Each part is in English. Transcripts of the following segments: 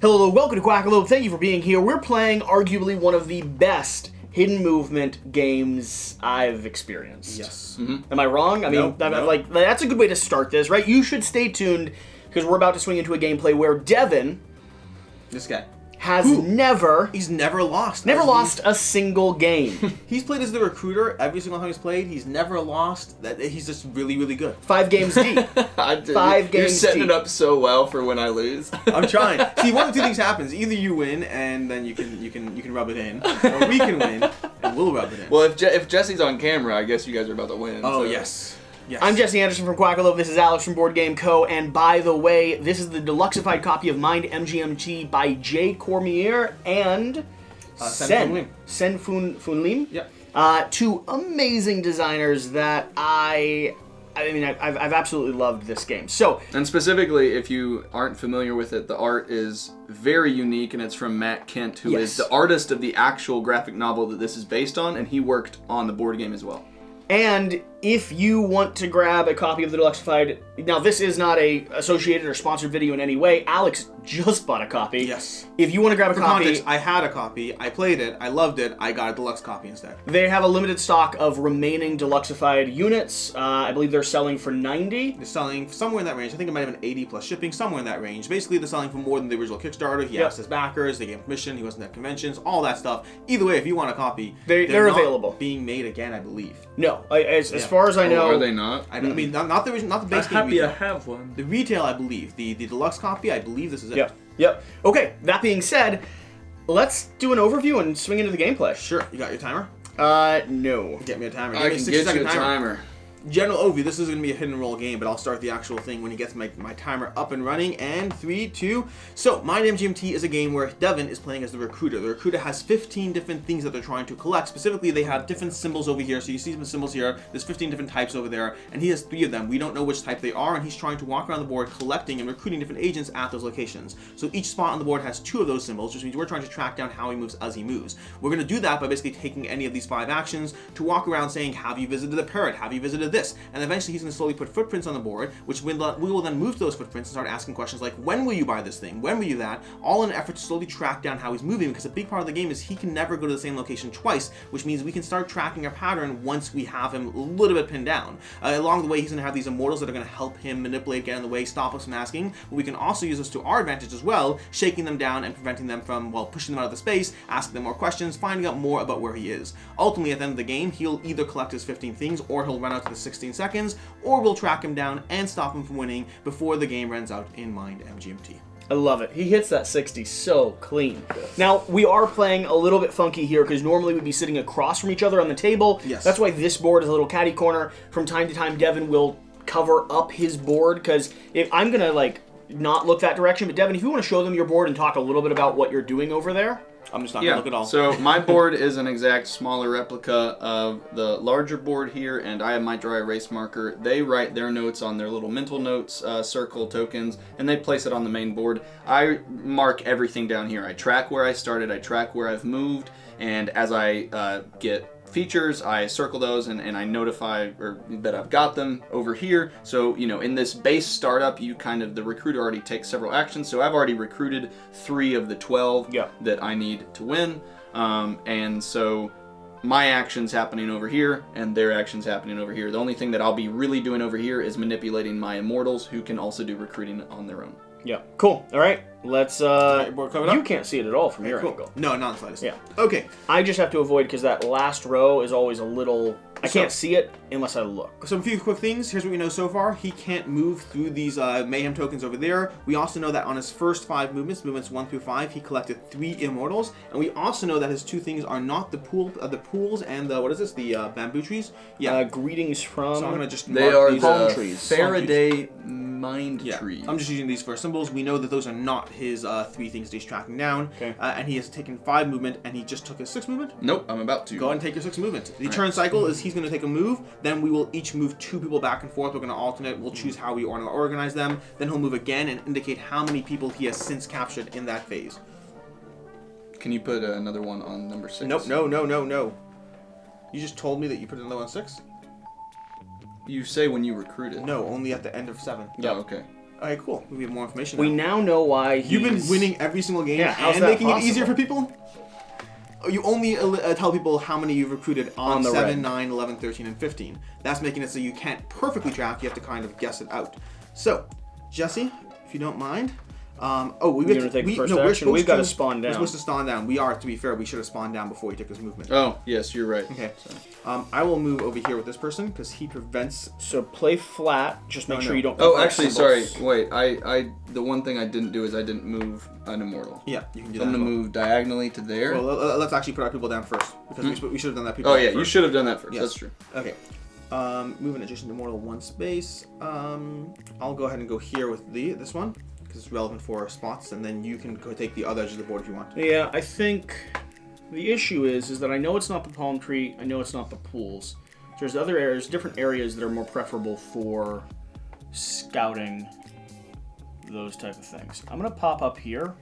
Hello, welcome to Quackalope. Thank you for being here. We're playing arguably one of the best hidden movement games I've experienced. Yes. Am I wrong? I mean, like that's a good way to start this, right? You should stay tuned because we're about to swing into a gameplay where Devin, This guy, has he's never lost. lost a single game. He's played as the recruiter every single time he's played. He's never lost. He's just really, really good. 5 games deep. 5 games You're setting deep. it up so well for when I lose. I'm trying. See, one of two things happens: either you win, and then you can rub it in, or we can win, and we'll rub it in. Well, if Jesse's on camera, I guess you guys are about to win. Oh so. yes. Yes. I'm Jesse Anderson from Quackalope. This is Alex from Board Game Co. And by the way, this is the deluxeified copy of Mind MGMT by J. Cormier and Sen Fun Lim. Yep. 2 amazing designers that I've absolutely loved this game. So, And specifically, if you aren't familiar with it, the art is very unique, and it's from Matt Kent, who is the artist of the actual graphic novel that this is based on, and he worked on the board game as well. and if you want to grab a copy of the deluxeified, now this is not a associated or sponsored video in any way. Alex just bought a copy. Yes. If you want to grab a For copy, context, I had a copy. I played it. I loved it. I got a deluxe copy instead. they have a limited stock of remaining deluxeified units. I believe they're selling for $90. They're selling somewhere in that range. I think it might have been 80 plus shipping, somewhere in that range. Basically, they're selling for more than the original Kickstarter. He asked his backers. They gave him permission. He wasn't at conventions. All that stuff. Either way, if you want a copy, They're not available. Being made again, I believe. No, as far as I know, Are they not? I mean, not the base game. Happy I Retail. have one. The retail, I believe. The deluxe copy, I believe this is it. Yep. Okay, that being said, let's do an overview and swing into the gameplay. Sure. You got your timer? No. Get me a timer. Give I me a can 60 get you second a timer. General overview. This is going to be a hidden roll game, but I'll start the actual thing when he gets my timer up and running. And 3, 2. So, Mind MGMT is a game where Devin is playing as the recruiter. The recruiter has 15 different things that they're trying to collect. Specifically, they have different symbols over here. So you see some symbols here. There's 15 different types over there, and he has 3 of them. We don't know which type they are, and he's trying to walk around the board collecting and recruiting different agents at those locations. So each spot on the board has 2 of those symbols, which means we're trying to track down how he moves as he moves. We're going to do that by basically taking any of these 5 actions to walk around saying, have you visited the parrot? Have you visited this? And eventually he's going to slowly put footprints on the board, which we will then move to those footprints and start asking questions like, when will you buy this thing? When will you that? All in an effort to slowly track down how he's moving, because a big part of the game is he can never go to the same location twice, which means we can start tracking a pattern once we have him a little bit pinned down. Along the way, he's going to have these immortals that are going to help him manipulate, get in the way, stop us from asking. But we can also use this to our advantage as well, shaking them down and preventing them from, well, pushing them out of the space, asking them more questions, finding out more about where he is. Ultimately, at the end of the game, he'll either collect his 15 things, or he'll run out to the 16 seconds, or we'll track him down and stop him from winning before the game runs out in Mind MGMT. I love it. He hits that 60 so clean. Now, we are playing a little bit funky here because normally we'd be sitting across from each other on the table. Yes. That's why this board is a little catty corner. From time to time, Devin will cover up his board because if I'm going to, not look that direction. But Devin, if you want to show them your board and talk a little bit about what you're doing over there. I'm just not going to look at all. So my board is an exact smaller replica of the larger board here, and I have my dry erase marker. They write their notes on their little mental notes, circle tokens, and they place it on the main board. I mark everything down here. I track where I started, I track where I've moved, and as I get features, I circle those and I notify that I've got them over here. So, in this base startup, the recruiter already takes several actions. So I've already recruited 3 of the 12 that I need to win. And so my action's happening over here and their action's happening over here. The only thing that I'll be really doing over here is manipulating my immortals, who can also do recruiting on their own. Yeah. Cool. All right. Let's, your board covered up? you can't see it at all from your Cool. angle. No, not the slightest. Yeah. Okay. I just have to avoid because that last row is always a little, I can't see it unless I look. So a few quick things. Here's what we know so far. He can't move through these mayhem tokens over there. We also know that on his first 5 movements 1 through 5, he collected 3 immortals. And we also know that his 2 things are not the pools and the, what is this? The bamboo trees? Yeah. Greetings from... So I'm going to just They mark are these the trees. Faraday mind trees. I'm just using these for symbols. We know that those are not his 3 things that he's tracking down. Okay. And he has taken 5 movement, and he just took his 6 movement. Nope, I'm about to. Go ahead and take your 6 movement. The turn cycle is he's going to take a move, then we will each move 2 people back and forth. We're going to alternate. We'll choose how we want to organize them. Then he'll move again and indicate how many people he has since captured in that phase. Can you put another one on number 6? Nope, no. You just told me that you put another one on 6? You say when you recruit it. No, only at the end of 7. Yeah. Oh, okay. Okay, cool. We have more information We now. now know why You've been winning every single game how's and that making possible? it easier for people? You only tell people how many you've recruited on the 7, red. 9, 11, 13, and 15. That's making it so you can't perfectly track. You have to kind of guess it out. So, Jesse, if you don't mind. You're going to take the first action? We've got to spawn down. We're supposed to spawn down. We are, to be fair, we should have spawned down before we took this movement. Oh, yes, you're right. Okay. I will move over here with this person because he prevents... So play flat. Just make sure you don't... Oh, actually, sorry. Wait, the one thing I didn't do is I didn't move an immortal. Yeah, you can do So that. I'm going to move diagonally to there. Well, let's actually put our people down first because we should have done that people Oh, down yeah, first. you should have done that first. Yes. That's true. Okay. Moving adjacent to Immortal 1 space. I'll go ahead and go here with this one because it's relevant for our spots, and then you can go take the other edge of the board if you want. Yeah, I think the issue is that I know it's not the palm tree. I know it's not the pools. There's other areas, different areas that are more preferable for scouting those type of things. I'm gonna pop up here,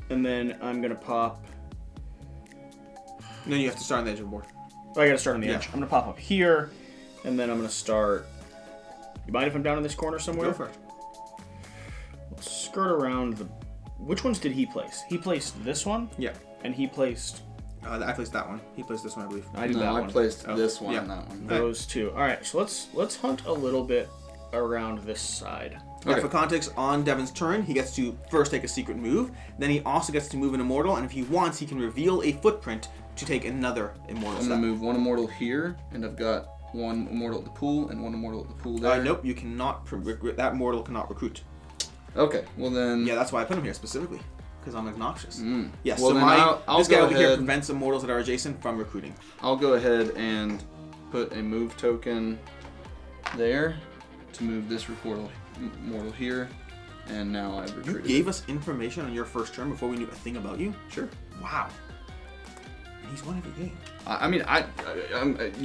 and then I'm gonna pop. And then you have to start on the edge of the board. I gotta start on the edge. I'm gonna pop up here, and then I'm gonna start. You mind if I'm down in this corner somewhere? Go for it. Let's skirt around the. Which ones did he place? He placed this one, Yeah. and he placed. I placed that one. He placed this one, I believe. I did No, that I one. placed Oh, this one yeah. and that one. Those two. All right, so let's hunt a little bit around this side. Now, Okay. for context, on Devin's turn, he gets to first take a secret move. Then he also gets to move an immortal, and if he wants, he can reveal a footprint to take another immortal I'm step. going to move one immortal here, and I've got one immortal at the pool and one immortal at the pool there. Nope, you cannot. That immortal cannot recruit. Okay, well then... Yeah, that's why I put him here specifically, because I'm obnoxious. Yes, Well, so then I'll this guy go over here ahead- prevents immortals that are adjacent from recruiting. I'll go ahead and put a move token there to move this immortal here, and now I've You recruited. gave us information on your first turn before we knew a thing about you? Sure. Wow. And he's won every game. I mean, you, I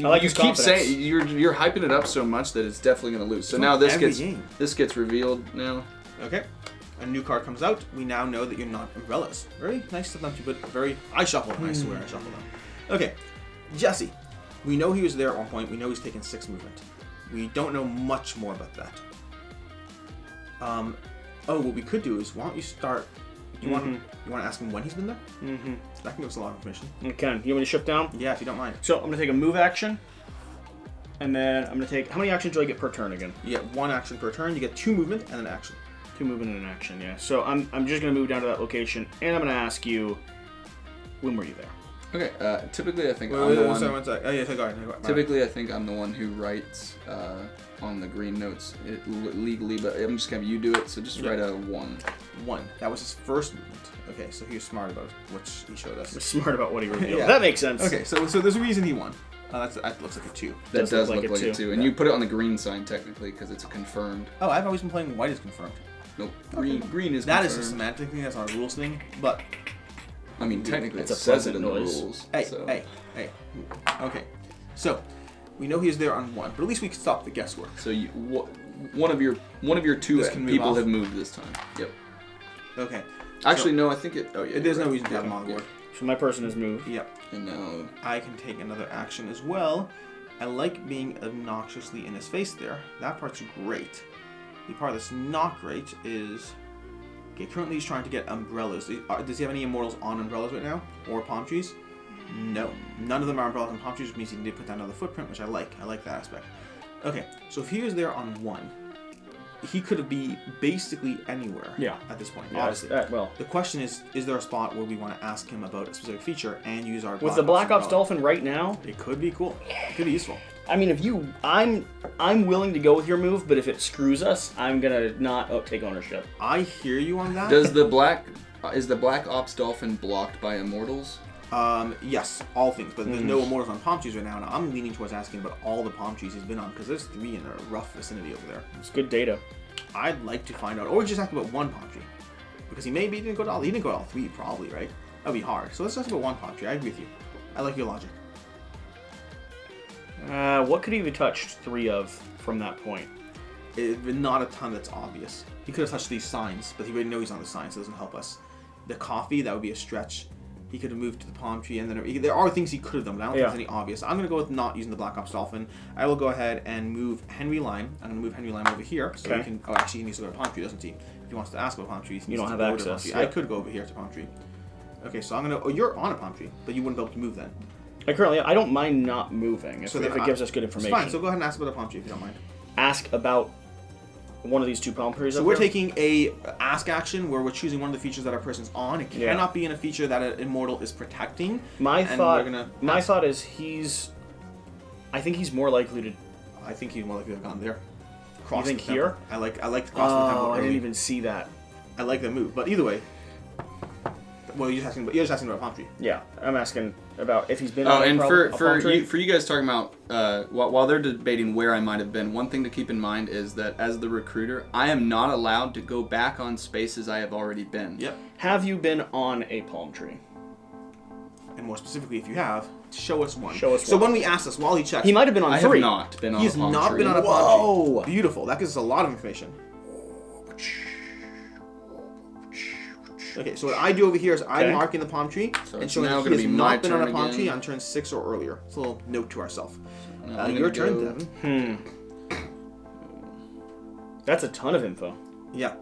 like you his keep confidence. saying you're hyping it up so much that it's definitely going to lose. So He's now won this every gets game. revealed now. Okay. A new card comes out. We now know that you're not umbrellas. Very nice of them to put very... I shuffled them, I swear I shuffled them. Okay. Jesse. We know he was there at one point. We know he's taken 6 movement. We don't know much more about that. What we could do is, why don't you start... You want to ask him when he's been there? Mm-hmm. That can give us a lot of information. Okay, you want me to shift down? Yeah, if you don't mind. So I'm gonna take a move action, and then I'm gonna take. How many actions do I get per turn again? You get 1 action per turn. You get 2 movement and an action. 2 movement and an action. Yeah. So I'm just gonna move down to that location, and I'm gonna ask you, when were you there? Okay. Typically, I think Wait, I'm the one. sorry, one sec. Oh yeah, go ahead. Typically, I think I'm the one who writes on the green notes legally, but I'm just gonna have you do it. So just write a 1. 1. That was his first movement. Okay, so he was smart about which he showed us. Smart about what he revealed. Yeah. That makes sense. Okay, so there's a reason he won. That looks like a 2. That Does does look look like like it it too. too. And you put it on the green sign technically because it's a confirmed. Oh, I've always been playing white is confirmed. Nope. Green is That confirmed. is a semantic thing. That's not a rules thing. But I mean, technically, It's it a says it in pleasant the noise. rules. hey, so. hey. Okay, so we know he was there on 1, but at least we can stop the guesswork. So you, one of your 2 This can move people off? have moved this time. Yep. Okay. Actually, no. I think it. Oh yeah. There's you're no right. reason to have him on the board. So my person has moved. Yep. And now. I can take another action as well. I like being obnoxiously in his face there. That part's great. The part that's not great is... Okay, currently he's trying to get umbrellas. Does he have any immortals on umbrellas right now? Or palm trees? No. None of them are umbrellas and palm trees, which means he can put down another footprint, which I like. I like that aspect. Okay, so if he was there on 1, he could be basically anywhere at this point, obviously. Well, The question is there a spot where we want to ask him about a specific feature and use our with the Black Ops umbrella? Dolphin right now, It could be cool. It could be useful. I mean, I'm willing to go with your move, but if it screws us, I'm gonna not take ownership. I hear you on that. Is the Black Ops Dolphin blocked by Immortals? Yes, all things, but there's no immortals on palm trees right now, and I'm leaning towards asking about all the palm trees he's been on, because there's 3 in a rough vicinity over there. It's good data. I'd like to find out, or just ask about 1 palm tree, because he didn't go to all 3 probably, right? That'd be hard. So let's ask about 1 palm tree. I agree with you. I like your logic. What could he have touched 3 of from that point? Not a ton that's obvious. He could have touched these signs, but he already knows he's on the signs, so it doesn't help us. The coffee, that would be a stretch. He could have moved to the palm tree, and then there are things he could have done, but I don't think there's any obvious. I'm going to go with not using the Black Ops Dolphin. I will go ahead and move Henry Lime. I'm going to move Henry Lime over here, so he can. Oh, actually, he needs to go to palm tree, doesn't he? If he wants to ask about palm tree, you don't have access. Yep. I could go over here to palm tree. Okay, so I'm going to. Oh, you're on a palm tree, but you wouldn't be able to move then. I don't mind not moving if it gives us good information. It's fine. So go ahead and ask about the palm tree if you don't mind. Ask about one of these two palm trees. So we're taking a ask action where we're choosing one of the features that our person's on. It cannot be in a feature that an immortal is protecting. My thought is I think he's more likely to. I think he's more likely to have gone there. You think here? I like the cross the temple. I didn't even see that. I like the move, but either way. Well, you're just asking about palm tree. Yeah, I'm asking about if he's been. And for you guys talking about while they're debating where I might have been, one thing to keep in mind is that as the recruiter, I am not allowed to go back on spaces I have already been. Yep. Have you been on a palm tree? And more specifically, if you have, show us one. So when we ask this, while he checks, he might have been on 3. I have not been on a palm tree. He has not been on a palm tree. Beautiful. That gives us a lot of information. Okay, so what I do over here is I'm marking the palm tree and showing that he has not been on a palm tree on turn 6 or earlier. It's a little note to ourselves. Your turn, Devin. That's a ton of info. Yeah.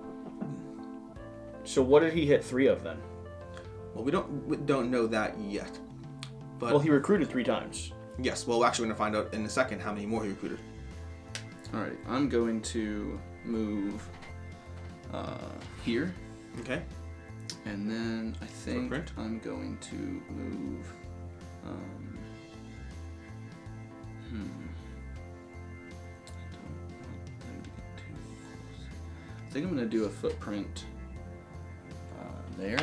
So what did he hit 3 of then? Well, we don't know that yet. But well, he recruited 3 times. Yes. Well, actually, we're going to find out in a second how many more he recruited. Alrighty, I'm going to move here. Okay. And then I think I'm going to move. I think I'm going to do a footprint there.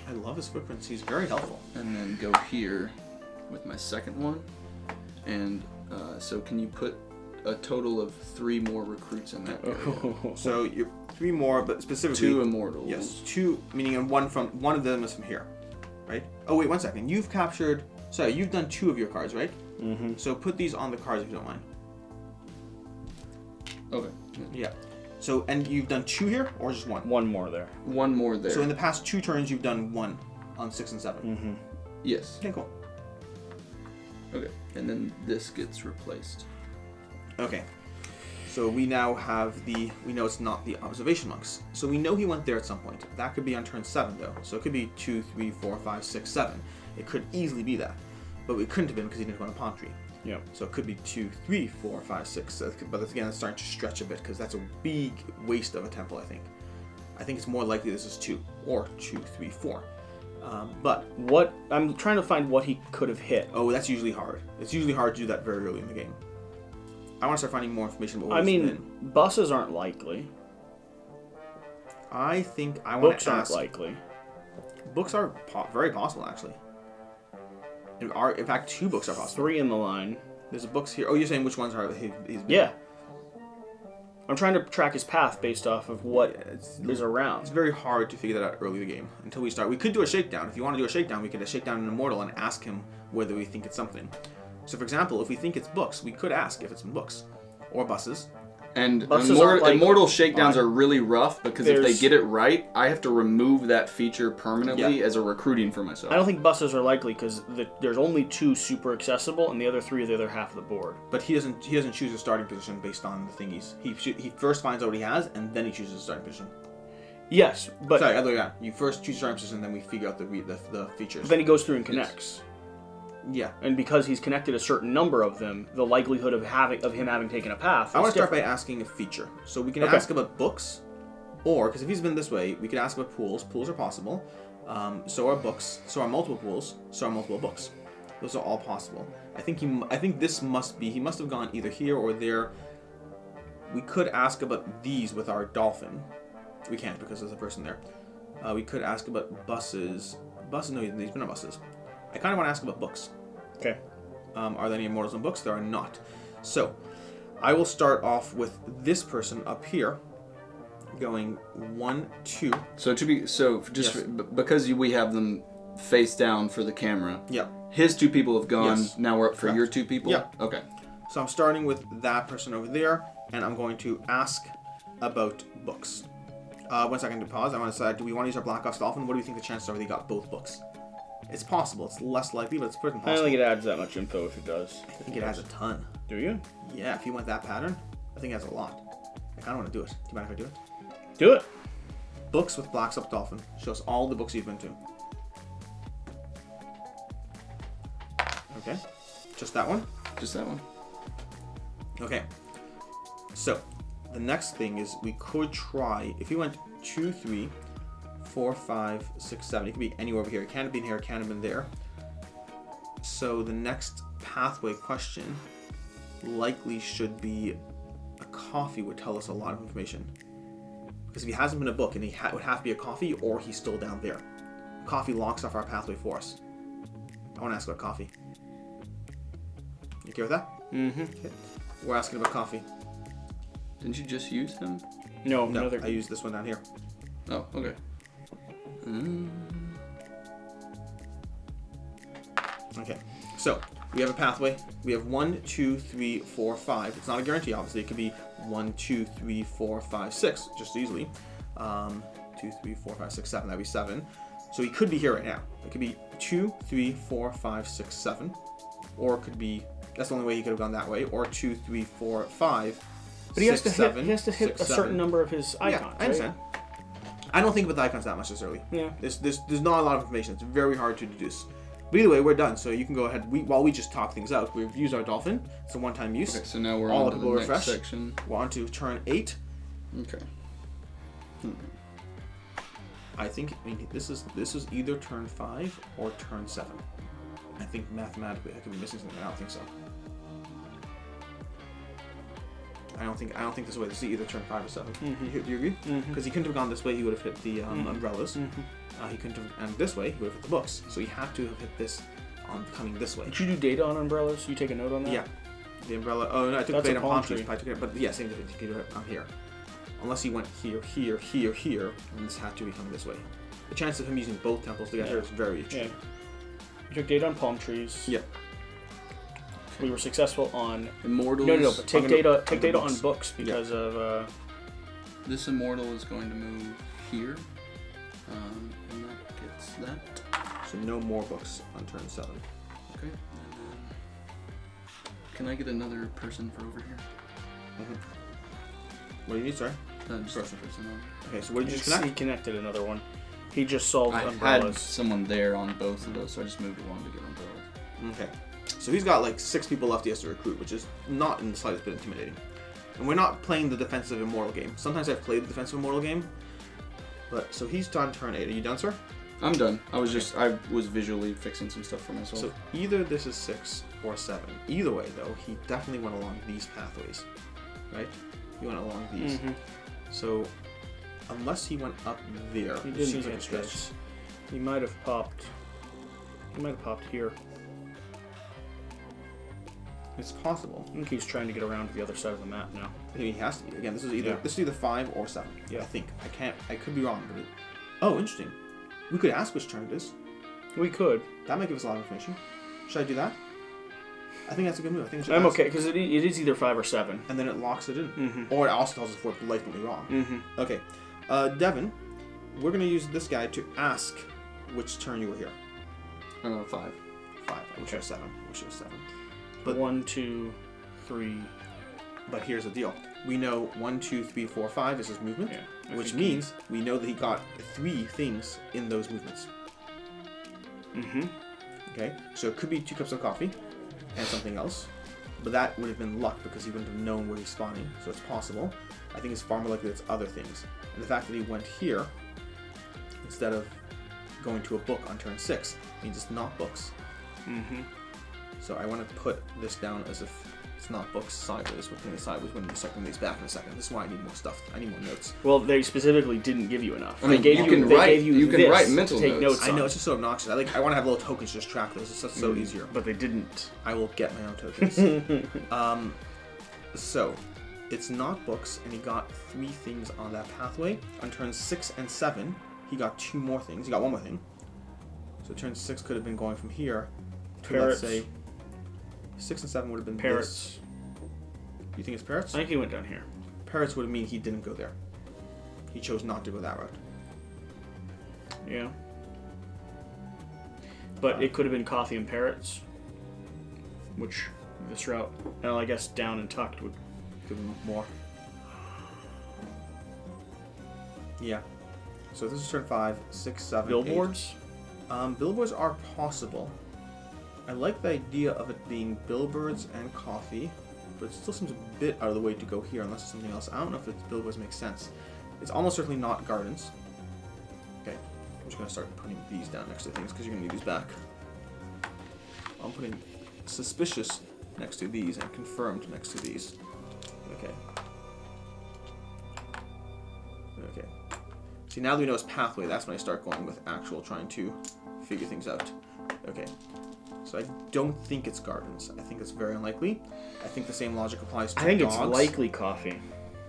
I love his footprints. He's very helpful. And then go here with my second one. And so can you put a total of 3 more recruits in that area? So you're 3 more, but specifically 2 immortals. Yes, 2, meaning one of them is from here, right? Oh wait, 1 second. You've captured. Sorry, you've done 2 of your cards, right? Mm-hmm. So put these on the cards if you don't mind. Okay. Yeah. So and you've done 2 here, or just 1? 1 more there. 1 more there. So in the past 2 turns, you've done 1 on 6 and 7. Mm-hmm. Yes. Okay, cool. Okay, and then this gets replaced. Okay. So we now have we know it's not the observation monks. So we know he went there at some point. That could be on turn 7 though. So it could be 2, 3, 4, 5, 6, 7. It could easily be that. But it couldn't have been because he didn't go on a palm tree. Yeah. So it could be 2, 3, 4, 5, 6. But again, it's starting to stretch a bit because that's a big waste of a temple, I think. I think it's more likely this is 2 or 2, 3, 4. But what I'm trying to find what he could have hit. Oh, that's usually hard. It's usually hard to do that very early in the game. I want to start finding more information about what he's been. Buses aren't likely. I think I want Books to ask. Books aren't likely. Books are very possible, actually. In fact, 2 books are possible. 3 in the line. There's a books here. Oh, you're saying which ones are he's been? Yeah. I'm trying to track his path based off of what is around. It's very hard to figure that out early in the game until we start. We could do a shakedown. If you want to do a shakedown, we could shakedown an immortal and ask him whether we think it's something. So, for example, if we think it's books, we could ask if it's in books or buses. And immortal shakedowns are really rough because if they get it right, I have to remove that feature permanently as a recruiting for myself. I don't think buses are likely because there's only 2 super accessible, and the other 3 are the other half of the board. But he doesn't choose a starting position based on the thingies. He first finds out what he has, and then he chooses a starting position. Yes, but sorry, other way around. You first choose starting position, then we figure out the features. Then he goes through and connects. Yeah. And because he's connected a certain number of them, the likelihood of him having taken a path. I want to start by asking a feature. So we can ask about books, or because if he's been this way, we could ask about pools. Pools are possible. So are books. So are multiple pools. So are multiple books. Those are all possible. I think this must be. He must have gone either here or there. We could ask about these with our dolphin. We can't because there's a person there. We could ask about buses. Buses? No, he's been on buses. I kind of want to ask about books. Okay. Are there any immortals in books? There are not. So, I will start off with this person up here, going 1, 2. Because we have them face down for the camera. Yeah. His 2 people have gone. Yes. Now we're up for your 2 people. Yeah. Okay. So I'm starting with that person over there, and I'm going to ask about books. 1 second to pause. I want to decide, do we want to use our Black Ops Dolphin? What do we think the chances are they got both books? It's possible. It's less likely, but it's pretty I don't possible. think it adds that much info if it does. I think it adds a ton. Do you? Yeah, if you went that pattern, I think it adds a lot. I kind of want to do it. Do you mind if I do it? Do it. Books with Black Up Dolphin. Shows all the books you've been to. Okay. Just that one? Just that one. Okay. So, the next thing is we could try, if you went 2, 3, 4, 5, 6, 7, it could be anywhere over here. It can't have been here, it can't have been there. So the next pathway question likely should be a coffee would tell us a lot of information. Because if he hasn't been a book, and he would have to be a coffee, or he's still down there. Coffee locks off our pathway for us. I want to ask about coffee. You okay with that? Mm-hmm. Okay. We're asking about coffee. Didn't you just use him? No, No, another. I used this one down here. Oh, okay. Okay, so we have a pathway. We have 1, 2, 3, 4, 5. It's not a guarantee, obviously. It could be 1, 2, 3, 4, 5, 6, just easily. 2, 3, 4, 5, 6, 7. That'd be 7. So he could be here right now. It could be 2, 3, 4, 5, 6, 7. Or it could be, that's the only way he could have gone that way. Or 2, 3, 4, 5. But he has 6, to hit. 7, He has to hit 6, a 7. certain number of his icons. Yeah, I understand. I don't think about the icons that much necessarily. Yeah. There's not a lot of information. It's very hard to deduce. But either way, we're done. So you can go ahead. While we just talk things out, we've used our dolphin. It's a one-time use. Okay, so now we're All on the to people the next refresh. section. We're on to turn 8. Okay. I think this is either turn 5 or turn 7. I think mathematically I could be missing something. I don't think so. I don't think this way. This is either turn 5 or 7. Mm-hmm. Do you agree? Because he couldn't have gone this way. He would have hit the umbrellas. Mm-hmm. He couldn't have, and this way he would have hit the books. So he had to have hit this on coming this way. Did you do data on umbrellas? You take a note on that? Yeah. The umbrella. Oh no, I took That's data a on palm palm trees. tree. I took it, but yeah, same difference. You could do it on here. Unless he went here, here, here, here, and this had to be coming this way. The chance of him using both temples together Yeah. is very Yeah. extreme. You took data on palm trees. Yeah. We were successful on. Immortals. No. But take I'm gonna- data. Take on the data books. on books because of. This immortal is going to move here. And that gets that. So no more books on turn 7. Okay. And then, can I get another person for over here? What do you need, sorry? Just Person. person on. Okay, so what did you just He connect? connected another one. He just solved I had umbrellas. someone there on both of those, so I just moved one to get umbrellas. Okay. So he's got like 6 people left he has to recruit, which is not in the slightest bit intimidating. And we're not playing the defensive immortal game. Sometimes I've played the defensive immortal game. But so he's done turn 8. Are you done, sir? I'm done. I was visually fixing some stuff for myself. So either this is 6 or 7. Either way, though, he definitely went along these pathways, right? He went along these. So unless he went up there, He which didn't seems like a hit stretch. this. He might have popped. He might have popped here. It's possible. I think he's trying to get around to the other side of the map now. I think he has to be. Again, this is Yeah. either 5 or 7. Yeah. I think. I could be wrong, but oh, interesting. We could ask which turn it is. We could. That might give us a lot of information. Should I do that? I think that's a good move. I think I should I'm ask. okay because it is either 5 or 7. And then it locks it in. Mm-hmm. Or it also tells us if we're blatantly wrong. Mm-hmm. Okay. Devin, we're going to use this guy to ask which turn you were here. 5. 5. I wish it was 7. I wish it was 7. But 1, 2, 3. But here's the deal. We know 1, 2, 3, 4, 5 is his movement. Yeah. Which means we know that he got 3 things in those movements. Mm-hmm. Okay? So it could be 2 cups of coffee and something else. But that would have been luck because he wouldn't have known where he's spawning. So it's possible. I think it's far more likely it's other things. And the fact that he went here instead of going to a book on turn 6 means it's not books. Mm-hmm. So I want to put this down as if it's not books sideways. We're putting it sideways. We're going to circle these back in a second. This is why I need more stuff. I need more notes. Well, they specifically didn't give you enough. I mean, they you gave can they write- gave you you can this write to mental take notes. notes. I know on. it's just so obnoxious. I want to have little tokens to just track those. It's so easier. But they didn't. I will get my own tokens. So it's not books, and he got 3 things on that pathway. On turns 6 and 7, he got 2 more things. He got 1 more thing. So turn 6 could have been going from here to Parrots. let's say 6 and 7 would have been Parrots. This. You think it's parrots? I think he went down here. Parrots would mean he didn't go there. He chose not to go that route. Yeah. But it could have been coffee and parrots, which this route, well, I guess down and tucked would give him more. Yeah. So this is turn 5, 6, 7, billboards. 8. Billboards are possible. I like the idea of it being billboards and coffee, but it still seems a bit out of the way to go here unless it's something else. I don't know if it's billboards makes sense. It's almost certainly not gardens. Okay, I'm just gonna start putting these down next to things because you're gonna need these back. I'm putting suspicious next to these and confirmed next to these. Okay. Okay. See, now that we know it's pathway, that's when I start going with actual trying to figure things out. Okay. So I don't think it's gardens. I think it's very unlikely. I think the same logic applies to I think dogs. it's likely coffee.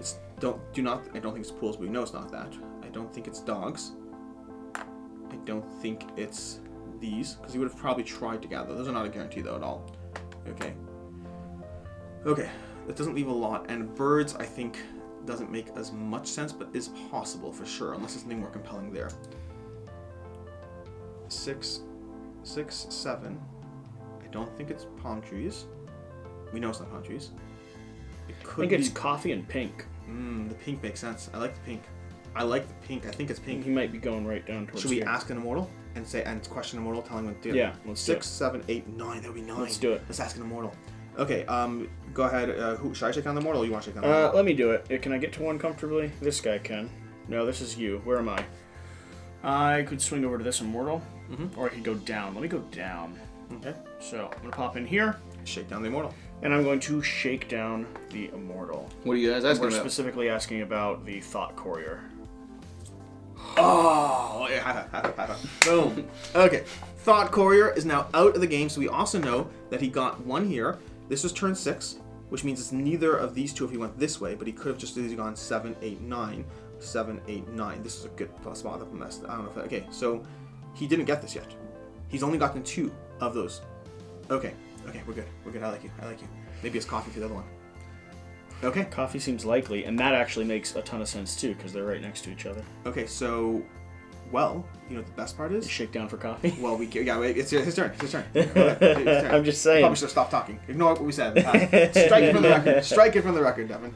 I don't think it's pools, but we know it's not that. I don't think it's dogs. I don't think it's these, because he would have probably tried to gather. Those are not a guarantee though at all. Okay. Okay. That doesn't leave a lot. And birds, I think, doesn't make as much sense, but is possible for sure, unless there's something more compelling there. 6, 7. I don't think it's palm trees. We know it's not palm trees. It could I think it's coffee and pink. The pink makes sense. I like the pink. I like the pink. I think it's pink. He might be going right down towards Should we here. ask an immortal and question an immortal, telling him to do it? Yeah, let's do 6, 7, 8, 9. That would be 9. Let's do it. Let's ask an immortal. Okay. Go ahead. Who should I shake down the immortal? Or you want to shake down the immortal? Let me do it. Can I get to one comfortably? This guy can. No, this is you. Where am I? I could swing over to this immortal, or I could go down. Let me go down. Okay. So I'm gonna pop in here, Shake down the immortal. and I'm going to shake down the immortal. What are you guys We're asking about? specifically asking about the thought courier. Oh, yeah. Boom. Okay. Thought Courier is now out of the game, so we also know that he got 1 here. This was turn 6, which means it's neither of these two if he went this way, but he could have just easily gone 7, 8, 9. 7, 8, 9. This is a good spot up mess. I don't know if okay, so he didn't get this yet. He's only gotten 2 of those. Okay, we're good. I like you. Maybe it's coffee for the other one. Okay. Coffee seems likely, and that actually makes a ton of sense too, because they're right next to each other. Okay, so, well, you know what the best part is? Shake down for coffee. Well, wait, it's his turn. His turn. I'm just saying. Probably should stop talking. Ignore what we said. Strike it from the record. Strike it from the record, Devin.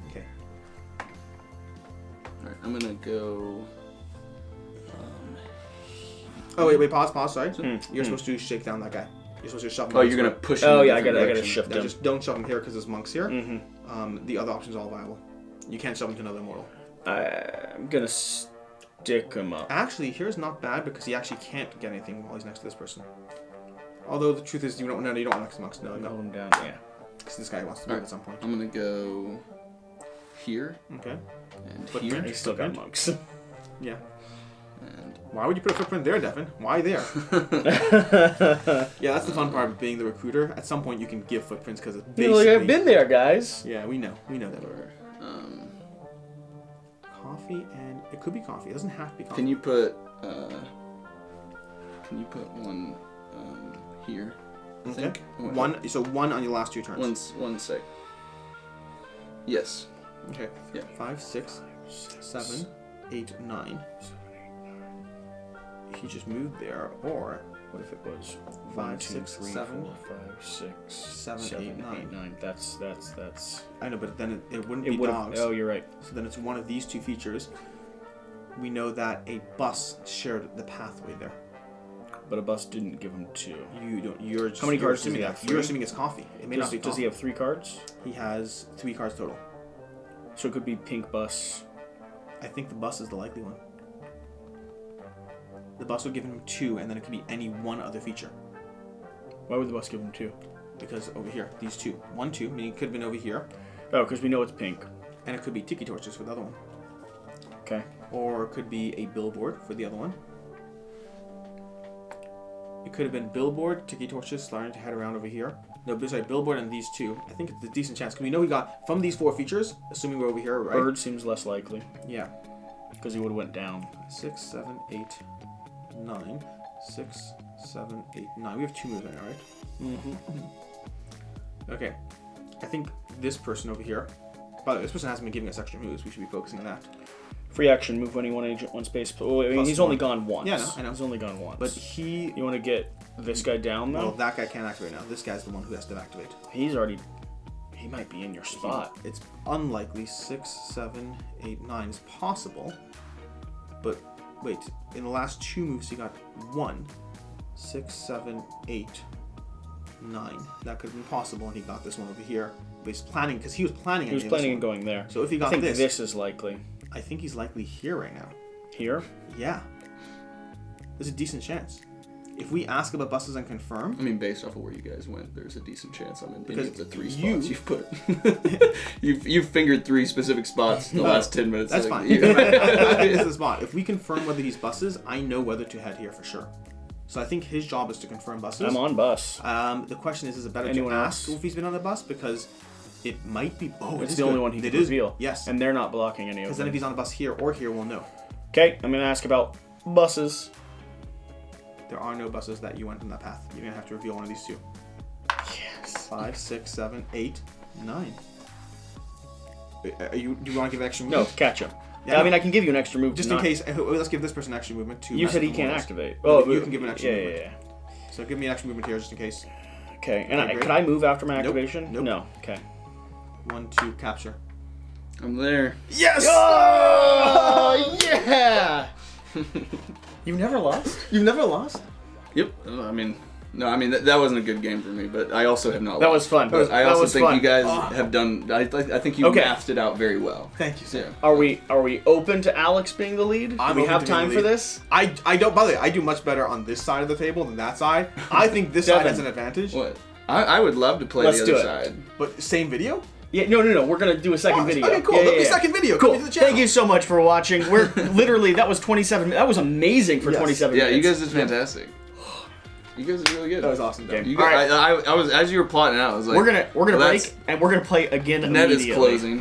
Okay. Alright, I'm gonna go. Oh wait, pause. Sorry. You're supposed to shake down that guy. You're supposed to shove him. Oh, you're gonna push him. Oh in a yeah, I different gotta direction. shift No, him. just don't shove him here because there's monks here. The other option's all viable. You can't shove him to another immortal. I'm gonna stick him up. Actually, here's not bad because he actually can't get anything while he's next to this person. Although the truth is, you don't want next to monks. No. Hold him down. Yeah. Because this guy wants to move at some point. I'm gonna go here Okay. and Footprint. here. He's still got monks. Yeah. And Why would you put a footprint there, Devin? Why there? Yeah, that's the fun part of being the recruiter. At some point, you can give footprints because it's basically. I've been there, guys. Yeah, we know that. or, Coffee and it could be coffee. It doesn't have to be coffee. can you put one here? I Okay. think. One. So 1 on your last 2 turns. One sec. Yes. Okay. Yeah. 5, 6, 7, 8, 9. He just moved there, or What if it was 5, 2, 6, 3, 7, 4, 5, 6, 7, 7, 8, 9. That's. I know, but then it wouldn't It be would. dogs. Oh, you're right. So then it's one of these 2 features. We know that a bus shared the pathway there. But a bus didn't give him 2. You don't. You're just, How many you're cards does assuming he that. have? You're 3? assuming it's coffee. It may not be. Does he have 3 cards? He has 3 cards total. So it could be pink bus. I think the bus is the likely one. The bus would give him 2, and then it could be any one other feature. Why would the bus give him 2? Because over here, these 2. 1, 2, meaning it could have been over here. Oh, because we know it's pink. And it could be tiki torches for the other one. Okay. Or it could be a billboard for the other one. It could have been billboard, tiki torches, starting to head around over here. No, sorry, billboard and these 2. I think it's a decent chance. Because we know we got, from these 4 features, assuming we're over here, right? Bird seems less likely. Yeah. Because he would have went down. 6, 7, 8, 9. 6, 7, 8, 9. We have 2 moves right now, right? Okay. I think this person over here. By the way, this person hasn't been giving us extra moves. We should be focusing on that. Free action, move when you want agent one space. Oh, I mean, he's only gone once. Yeah, no, I know. He's only gone once. But he... You want to get this guy down, though? Well, that guy can't activate now. This guy's the one who has to activate. He's already... He might be in your spot. It's unlikely. 6, 7, 8, 9 is possible. But, wait. In the last 2 moves, he got 1. 6, 7, 8, 9. That could have been possible, and he got this one over here. But he's planning... Because he was planning on He was planning on going there. So if he got I think this... this is likely. I think he's likely here right now. Here? Yeah. There's a decent chance. If we ask about buses and confirm... I mean, based off of where you guys went, there's a decent chance I'm in any Because of the 3 you- spots you've put. you've fingered 3 specific spots in the last 10 minutes. That's Like, fine. That is the spot. If we confirm whether he's buses, I know whether to head here for sure. So I think his job is to confirm buses. I'm on bus. The question is it better Anyone to ask else? if he's been on the bus? Because it might be... Oh, It's the only one he can reveal. Yes. And they're not blocking any of Because them. then if he's on a bus here or here, we'll know. Okay, I'm going to ask about buses. There are no buses that you went on that path. You're going to have to reveal one of these 2. Yes. 5, 6, 7, 8, 9. Do you want to give extra No, movement? catch him. Yeah, I mean, I can give you an extra move. Just in case, let's give this person extra movement to... You mess said with he can't Immortals. activate. You can give him an extra yeah, movement. yeah. So give me an extra movement here just in case. Okay, and Okay, great. could I move after my Nope. activation? Nope. No. Okay. 1, 2, capture. I'm there. Yes! Oh, yeah! You've never lost? You've never lost? Yep. I mean, that wasn't a good game for me, but I also have not. That lost. was fun. But I That also was think fun. you guys have done. I think you Okay. mathed it out very well. Thank you, sir. Yeah. Are we open to Alex being the lead? I'm Do we open have to being time the for lead. this? I don't, by the way, I do much better on this side of the table than that side. I think this side Devin. has an advantage. What? I would love to play Let's the do other it. side. But same video? Yeah, no. We're gonna do a second video. Okay, cool. Yeah, There'll be yeah, a second video. Cool. Come to the channel. Thank you so much for watching. We're literally that was 27. That was amazing for Yes. 27 Yeah, minutes. you guys did fantastic. You guys are really good. That was awesome, Devin. You All guys, right. I was as you were plotting out. I was like, We're gonna well, break and we're gonna play again net immediately. is closing.